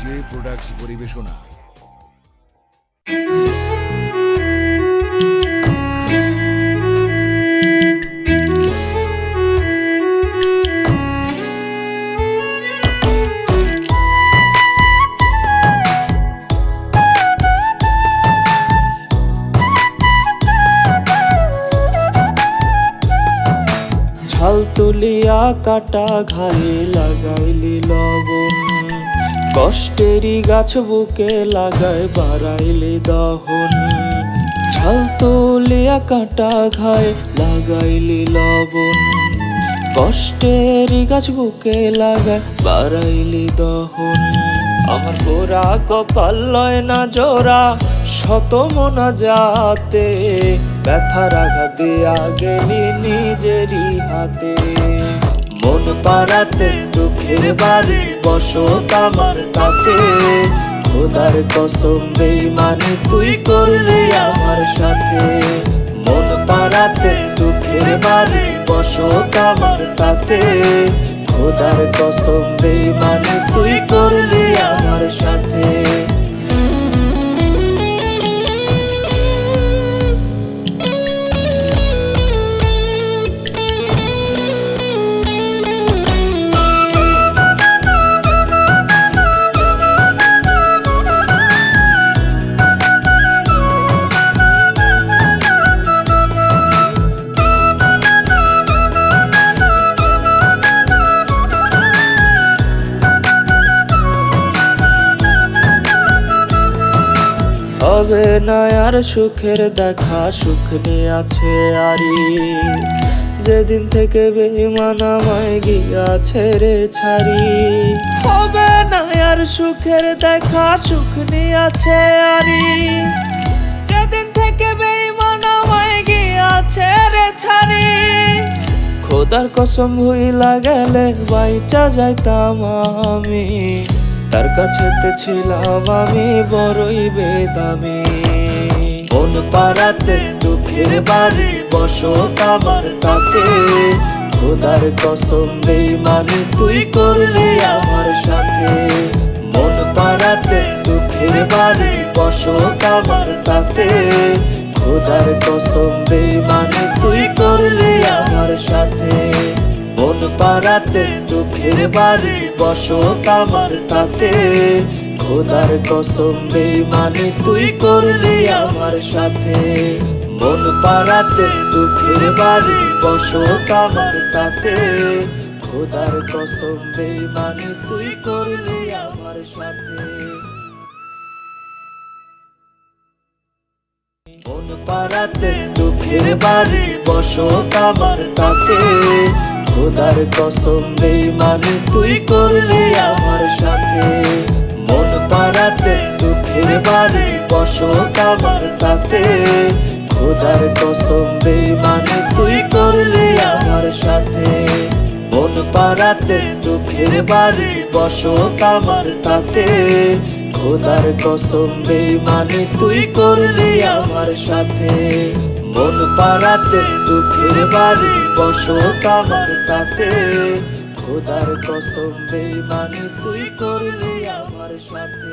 J products পরিবেশনা। ছাল তুলিয়া কাটা ঘায়ে লাগাইলি লবণ, কষ্টেরই গাছ বুকে লাগায় বাড়াইলি দহন। ছাল তুলিয়া কাটা ঘায়ে লাগাইলি লবণ, কষ্টেরই গাছ বুকে লাগায় বাড়াইলি দহন। আমার গোরা কপাল লয় না জোড়া, শত মনা যাতে ব্যথার আঘাত দিয়া গেলি নিজেরই হাতে। মন পাড়াতে দুঃখের বাড়ি বসত আমার তাতে, খোদার কসম বেঈমানি তুই করলি আমার সাথে। মন পাড়াতে দুঃখের বাড়ি বসত আমার তাতে, খোদার কসম বেঈমানি তুই করলি আমার সাথে। হবে না আর সুখের দেখা, সুখ নিয়ে আছে আরি। যেদিন থেকে বেঈমান আমায় গিয়াছে রে ছাড়ি। হবে না আর সুখের দেখা, সুখ নিয়ে আছে আরি। যেদিন থেকে বেঈমান আমায় গিয়াছে রে ছাড়ি। খোদার কসম ভুইলা গেলে বাইচা যাইতাম আমি, তার কাছেতে ছিলাম আমি বড়ই বেদামি। মন পাড়াতে দুঃখের বাড়ি বসত আমার তাতে, খোদার কসম বেঈমানি তুই করলি আমার সাথে। মন পাড়াতে দুঃখের বাড়ি বসত আমার তাতে, খোদার কসম বেঈমানি তুই করলি আমার সাথে। মন পাড়াতে দুঃখের বাড়ি বসত আমার তাতে, খোদার কসম বেঈমানি তুই করলি আমার সাথে। মন পাড়াতে দুঃখের বাড়ি বসত আমার তাতে, খোদার কসম বেঈমানি তুই করলি আমার সাথে। মন পাড়াতে দুঃখের বাড়ি বসত আমার তাতে, খোদার কসম বেঈমানি তুই করলি আমার সাথে। মন পাড়াতে দুঃখের বাড়ি বসত আমার তাতে, খোদার কসম বেঈমানি তুই করলি আমার সাথে। মন পাড়াতে দুঃখের বাড়ি বসত আমার তাতে, খোদার কসম বেঈমানি তুই করলি আমার সাথে। মন পাড়াতে দুঃখের বাড়ি বসত আমার তাতে, খোদার কসম বেঈমানি তুই করলি আমার সাথে।